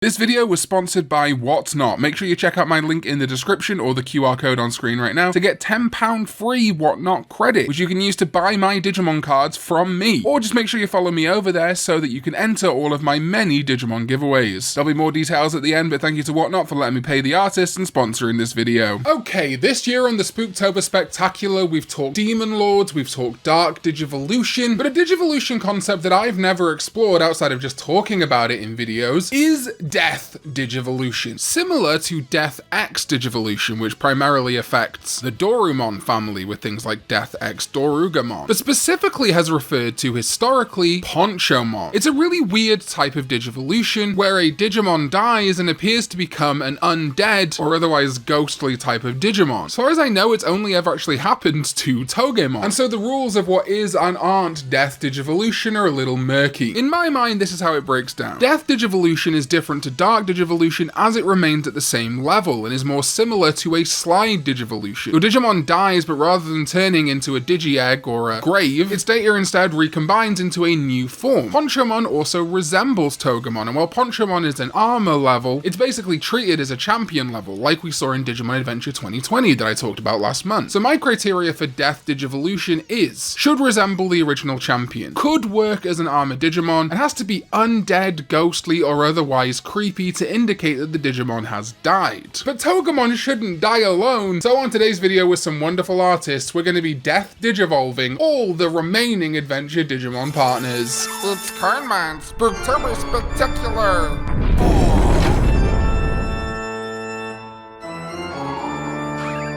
This video was sponsored by Whatnot. Make sure you check out my link in the description or the QR code on screen right now to get £10 free Whatnot credit, which you can use to buy my Digimon cards from me. Or just make sure you follow me over there so that you can enter all of my many Digimon giveaways. There'll be more details at the end, but thank you to Whatnot for letting me pay the artists and sponsoring this video. Okay, this year on the Spooktober Spectacular, we've talked Demon Lords, we've talked Dark Digivolution, but a Digivolution concept that I've never explored outside of just talking about it in videos is Death Digivolution, similar to Death X Digivolution, which primarily affects the Garurumon family with things like Death X Garurumon, but specifically has referred to historically Ponchomon. It's a really weird type of Digivolution where a Digimon dies and appears to become an undead or otherwise ghostly type of Digimon. As far as I know, it's only ever actually happened to Togemon, and so the rules of what is and aren't Death Digivolution are a little murky. In my mind, this is how it breaks down. Death Digivolution is different to Dark Digivolution as it remains at the same level and is more similar to a slide Digivolution. Your Digimon dies, but rather than turning into a Digi-Egg or a grave, its data instead recombines into a new form. Ponchomon also resembles Togemon, and while Ponchomon is an armor level, it's basically treated as a champion level, like we saw in Digimon Adventure 2020 that I talked about last month. So my criteria for Death Digivolution is, should resemble the original champion, could work as an armor Digimon, and has to be undead, ghostly, or otherwise creepy to indicate that the Digimon has died. But Togemon shouldn't die alone, so on today's video with some wonderful artists, we're going to be Death Digivolving all the remaining Adventure Digimon partners. It's Karn's Spooktober Spectacular!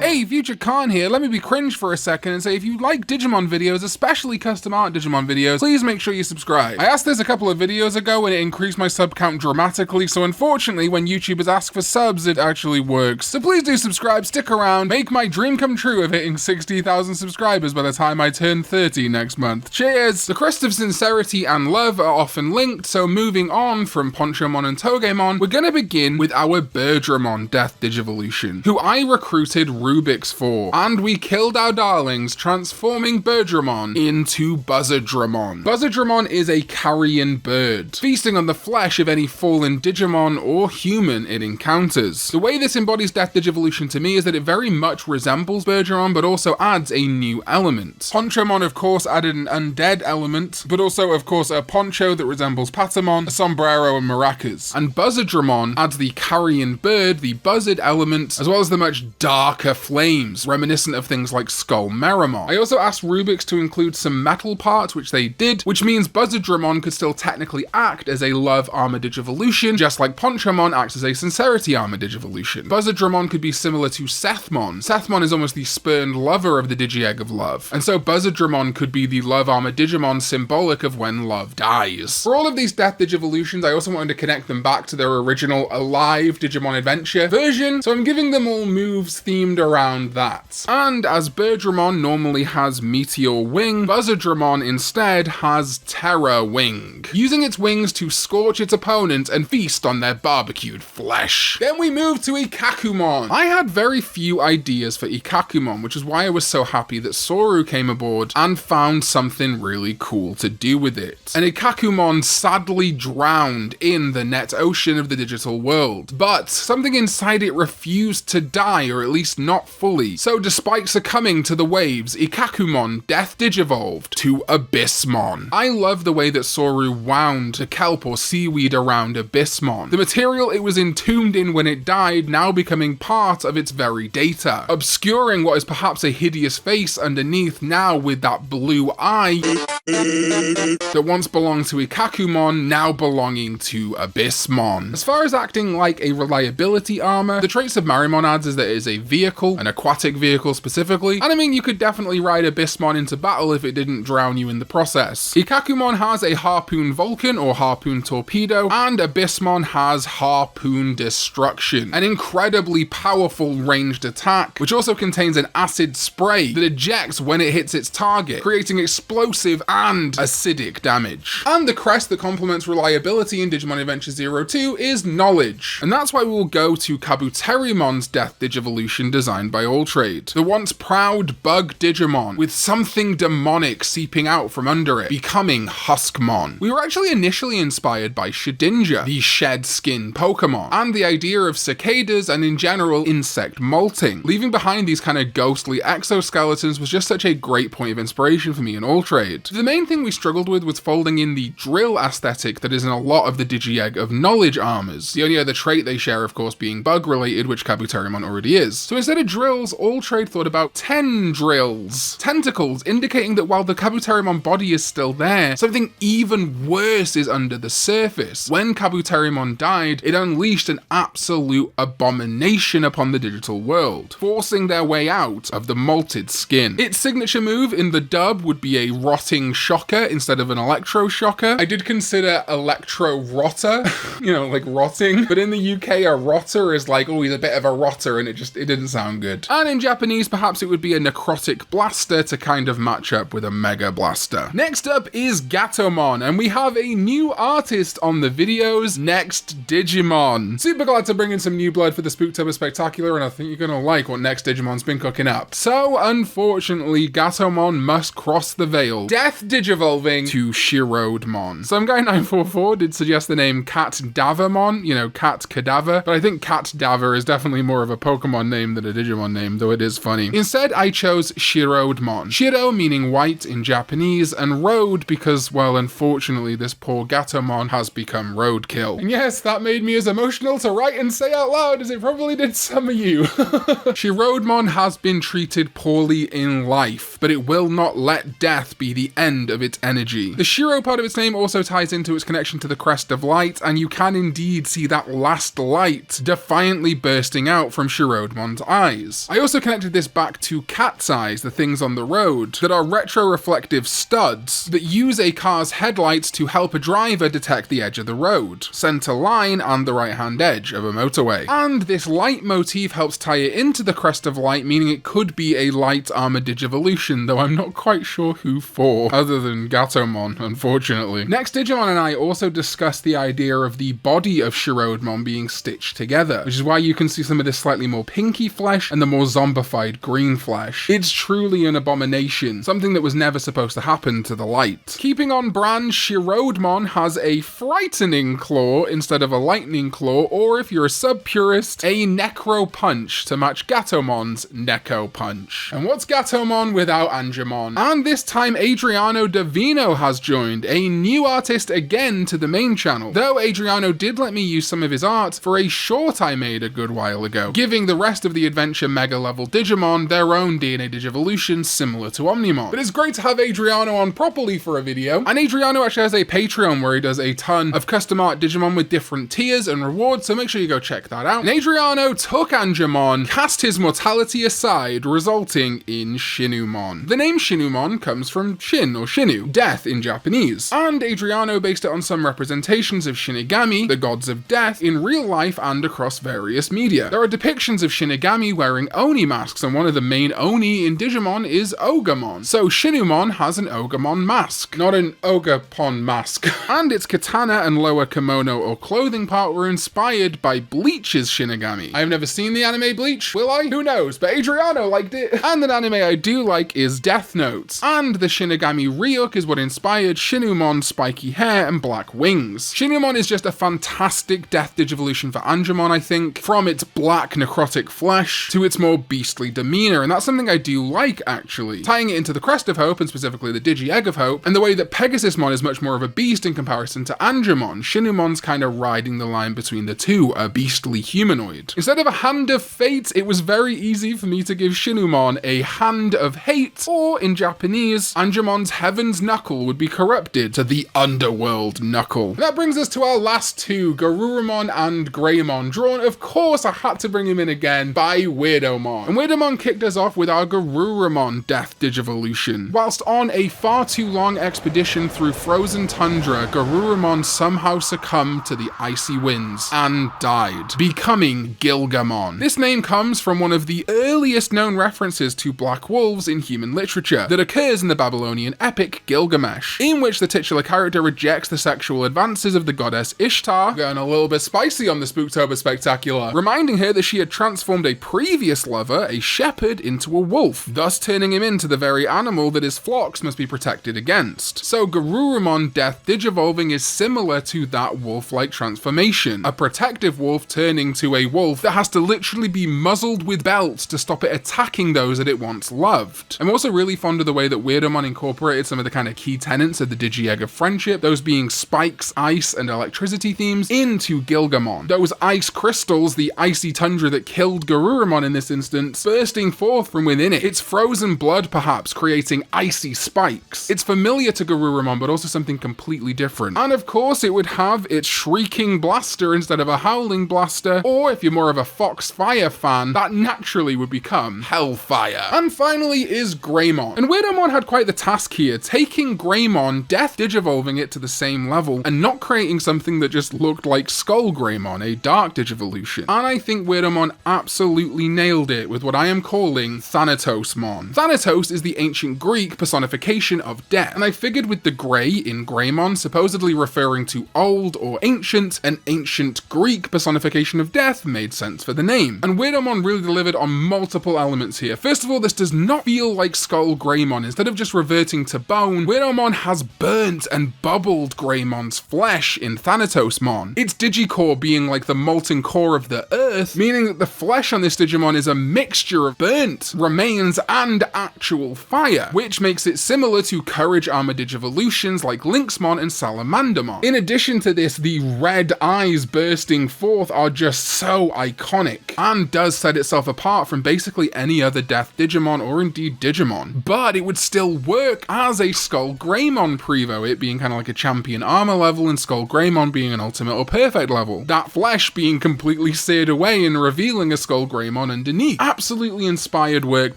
Hey, Future Karn here. Let me be cringe for a second and say if you like Digimon videos, especially custom art Digimon videos, please make sure you subscribe. I asked this a couple of videos ago and it increased my sub count dramatically, so unfortunately when YouTubers ask for subs, it actually works. So please do subscribe, stick around, make my dream come true of hitting 60,000 subscribers by the time I turn 30 next month. Cheers! The crest of sincerity and love are often linked, so moving on from Ponchomon and Togemon, we're gonna begin with our Birdramon Death Digivolution, who I recruited Rubik's for, and we killed our darlings, transforming Birdramon into Buzzardramon. Buzzardramon is a carrion bird, feasting on the flesh of any fallen Digimon or human it encounters. The way this embodies Death Digivolution to me is that it very much resembles Birdramon, but also adds a new element. Ponchomon, of course, added an undead element, but also, of course, a poncho that resembles Patamon, a sombrero, and maracas. And Buzzardramon adds the carrion bird, the buzzard element, as well as the much darker flames, reminiscent of things like Skullmeramon. I also asked Rubik's to include some metal parts, which they did, which means Buzzardramon could still technically act as a love armor Digivolution, just like Ponchomon acts as a sincerity armor Digivolution. Buzzardramon could be similar to Sethmon. Sethmon is almost the spurned lover of the Digi-Egg of love, and so Buzzardramon could be the love armor Digimon symbolic of when love dies. For all of these Death Digivolutions, I also wanted to connect them back to their original Alive Digimon Adventure version, so I'm giving them all moves themed around that. And as Birdramon normally has Meteor Wing, Buzzardramon instead has Terror Wing, using its wings to scorch its opponent and feast on their barbecued flesh. Then we move to Ikkakumon. I had very few ideas for Ikkakumon, which is why I was so happy that Soru came aboard and found something really cool to do with it. And Ikkakumon sadly drowned in the net ocean of the digital world, but something inside it refused to die, or at least not fully. So despite succumbing to the waves, Ikkakumon Death Digivolved to Abyssmon. I love the way that Soru wound the kelp or seaweed around Abyssmon, the material it was entombed in when it died now becoming part of its very data, obscuring what is perhaps a hideous face underneath now with that blue eye that once belonged to Ikkakumon, now belonging to Abyssmon. As far as acting like a reliability armor, the traits of Marimon adds is that it is a vehicle, an aquatic vehicle specifically, and I mean you could definitely ride Abyssmon into battle if it didn't drown you in the process. Ikkakumon has a Harpoon Vulcan or Harpoon Torpedo, and Abyssmon has Harpoon Destruction, an incredibly powerful ranged attack, which also contains an acid spray that ejects when it hits its target, creating explosive and acidic damage. And the crest that complements reliability in Digimon Adventure 02 is Knowledge, and that's why we will go to Kabuterimon's Death Digivolution design designed by AllTrade. The once proud bug Digimon, with something demonic seeping out from under it, becoming Huskmon. We were actually initially inspired by Shedinja, the shed skin Pokemon, and the idea of cicadas and in general insect molting. Leaving behind these kind of ghostly exoskeletons was just such a great point of inspiration for me in AllTrade. The main thing we struggled with was folding in the drill aesthetic that is in a lot of the Digi-Egg of Knowledge armors. The only other trait they share, of course, being bug related, which Kabuterimon already is. So instead of drills, AllTrade thought about tendrils, tentacles, indicating that while the Kabuterimon body is still there, something even worse is under the surface. When Kabuterimon died, it unleashed an absolute abomination upon the digital world, forcing their way out of the molted skin. Its signature move in the dub would be a rotting shocker instead of an electro shocker. I did consider electro rotter, you know, like rotting, but in the UK a rotter is like, oh, he's a bit of a rotter, and it didn't sound good. And in Japanese, perhaps it would be a necrotic blaster to kind of match up with a mega blaster. Next up is Gatomon, and we have a new artist on the videos, Next Digimon. Super glad to bring in some new blood for the Spooktober Spectacular, and I think you're gonna like what Next Digimon's been cooking up. So, unfortunately, Gatomon must cross the veil, death digivolving to Shirodmon. Some guy 944 did suggest the name Cat Davamon, you know, Cat Cadaver, but I think Cat Daver is definitely more of a Pokemon name than a Digimon name, though it is funny. Instead, I chose Shirodmon. Shiro meaning white in Japanese, and road because, well, unfortunately, this poor Gatomon has become roadkill. And yes, that made me as emotional to write and say out loud as it probably did some of you. Shirodmon has been treated poorly in life, but it will not let death be the end of its energy. The Shiro part of its name also ties into its connection to the crest of light, and you can indeed see that last light defiantly bursting out from Shirodmon's eyes. I also connected this back to cat's eyes, the things on the road, that are retro-reflective studs that use a car's headlights to help a driver detect the edge of the road, center line, and the right-hand edge of a motorway. And this light motif helps tie it into the crest of light, meaning it could be a light armor Digivolution, though I'm not quite sure who for, other than Gatomon, unfortunately. Next Digimon and I also discussed the idea of the body of Shirodmon being stitched together, which is why you can see some of this slightly more pinky flesh and the more zombified green flesh. It's truly an abomination, something that was never supposed to happen to the light. Keeping on brand, Shirodmon has a frightening claw instead of a lightning claw, or if you're a sub-purist, a Necro Punch to match Gatomon's Neko Punch. And what's Gatomon without Angemon? And this time Adriano Davino has joined, a new artist again to the main channel, though Adriano did let me use some of his art for a short I made a good while ago, giving the rest of the adventure mega level Digimon their own DNA Digivolution similar to Omnimon. But it's great to have Adriano on properly for a video, and Adriano actually has a Patreon where he does a ton of custom art Digimon with different tiers and rewards, so make sure you go check that out. And Adriano took Angemon, cast his mortality aside, resulting in Shinumon. The name Shinumon comes from Shin or Shinu, death in Japanese, and Adriano based it on some representations of Shinigami, the gods of death, in real life and across various media. There are depictions of Shinigami wearing Oni masks, and one of the main Oni in Digimon is Ogamon. So Shinumon has an Ogamon mask, not an Ogapon mask. And its katana and lower kimono or clothing part were inspired by Bleach's Shinigami. I've never seen the anime Bleach, will I? Who knows, but Adriano liked it. And an anime I do like is Death Note. And the Shinigami Ryuk is what inspired Shinumon's spiky hair and black wings. Shinumon is just a fantastic death digivolution for Angemon, I think, from its black necrotic flesh to its more beastly demeanor, and that's something I do like, actually. Tying it into the Crest of Hope, and specifically the Digi-Egg of Hope, and the way that Pegasusmon is much more of a beast in comparison to Angemon. Shinumon's kind of riding the line between the two, a beastly humanoid. Instead of a Hand of Fate, it was very easy for me to give Shinumon a Hand of Hate, or in Japanese, Angemon's Heaven's Knuckle would be corrupted to the Underworld Knuckle. And that brings us to our last two, Garurumon and Greymon, drawn, of course, I had to bring him in again, by Weirdomon. And Weirdomon kicked us off with our Garurumon Death Digivolution. Whilst on a far too long expedition through frozen tundra, Garurumon somehow succumbed to the icy winds and died, becoming Gilgamon. This name comes from one of the earliest known references to black wolves in human literature that occurs in the Babylonian epic Gilgamesh, in which the titular character rejects the sexual advances of the goddess Ishtar, going a little bit spicy on the Spooktober Spectacular, reminding her that she had transformed a previous lover, a shepherd, into a wolf, thus turning him into the very animal that his flocks must be protected against. So Garurumon Death Digivolving is similar to that wolf-like transformation, a protective wolf turning to a wolf that has to literally be muzzled with belts to stop it attacking those that it once loved. I'm also really fond of the way that Weirdamon incorporated some of the kind of key tenets of the Digi-Egg of Friendship, those being spikes, ice, and electricity themes, into Gilgamon. Those ice crystals, the icy tundra that killed Garurumon in this instance, bursting forth from within it. It's frozen blood, perhaps, creating icy spikes. It's familiar to Garurumon, but also something completely different. And of course, it would have its shrieking blaster instead of a howling blaster, or if you're more of a Foxfire fan, that naturally would become Hellfire. And finally is Greymon. And Weirdamon had quite the task here, taking Greymon, Death Digivolving it to the same level, and not creating something that just looked like Skull Greymon, a Dark Digivolution. And I think Weirdamon absolutely nailed it with what I am calling Thanatosmon. Thanatos is the ancient Greek personification of death, and I figured with the grey in Greymon supposedly referring to old or ancient, an ancient Greek personification of death made sense for the name. And Weirdamon really delivered on multiple elements here. First of all, this does not feel like Skull Greymon. Instead of just reverting to bone, Weirdamon has burnt and bubbled Greymon's flesh in Thanatosmon. Its Digicore being like the molten core of the earth, meaning that the flesh on this Digimon is a mixture of burnt, remains, and actual fire, which makes it similar to Courage Armor Digivolutions like Lynxmon and Salamandermon. In addition to this, the red eyes bursting forth are just so iconic, and does set itself apart from basically any other Death Digimon or indeed Digimon. But it would still work as a Skull Greymon Prevo, it being kind of like a champion armor level and Skull Greymon being an ultimate or perfect level. That flesh being completely seared away and revealing a Skull Greymon underneath. Absolutely inspired work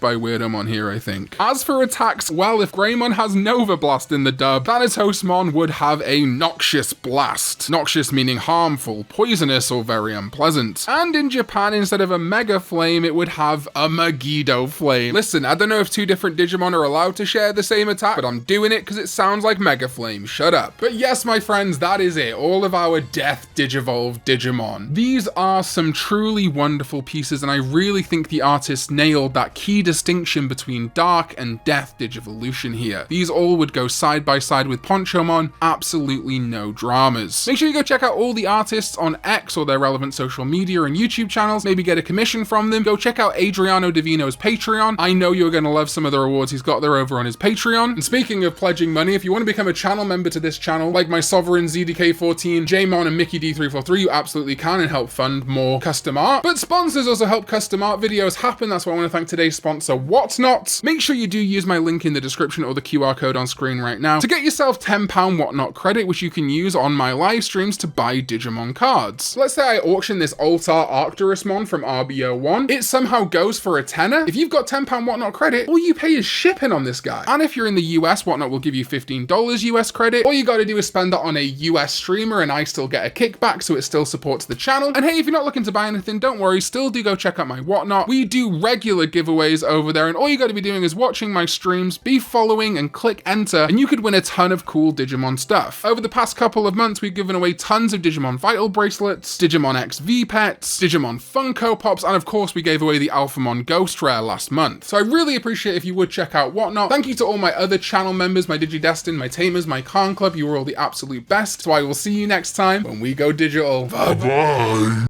by Weirdamon here, I think. As for attacks, well, if Greymon has Nova Blast in the dub, Thanatosmon would have a Noxious Blast. Noxious meaning harmful, poisonous, or very unpleasant. And in Japan, instead of a Mega Flame, it would have a Megiddo Flame. Listen, I don't know if two different Digimon are allowed to share the same attack, but I'm doing it because it sounds like Mega Flame. Shut up. But yes, my friends, that is it. All of our Death Digivolved Digimon. These are some truly wonderful pieces, and I really think the artist nailed that key distinction between Dark and Death Digivolution here. These all would go side by side with Ponchomon, absolutely no dramas. Make sure you go check out all the artists on X or their relevant social media and YouTube channels, maybe get a commission from them. Go check out Adriano Divino's Patreon. I know you're going to love some of the rewards he's got there over on his Patreon. And speaking of pledging money, if you want to become a channel member to this channel, like my Sovereign ZDK14, Jmon, and Mickey D343, you absolutely can and help fund more custom art. But sponsors also help custom art videos happen. That's why I want to thank today's sponsor, Whatnot. Make sure you do use my link in the description or the QR code on screen right now to get yourself £10 Whatnot credit, which you can use on my live streams to buy Digimon cards. Let's say I auction this Altar Arcturusmon from RBO1. It somehow goes for a tenner. If you've got £10 Whatnot credit, all you pay is shipping on this guy. And if you're in the US, Whatnot will give you $15 US credit. All you gotta do is spend that on a US streamer and I still get a kickback, so it still supports the channel. And hey, if you're not looking to buy anything, don't worry, still do go check out my Whatnot. We do regular giveaways over there, and all you gotta be doing is watching my streams, be following, and click enter, and you could win a ton of cool Digimon stuff. Over the past couple of months, we've given away tons of Digimon Vital bracelets, Digimon X V-Pets, Digimon Funko Pops, and of course we gave away the Alphamon Ghost Rare last month. So I really appreciate if you would check out Whatnot. Thank you to all my other channel members, my Digidestin, my Tamers, my Karn Club. You were all the absolute best. So I will see you next time when we go digital. Bye-bye.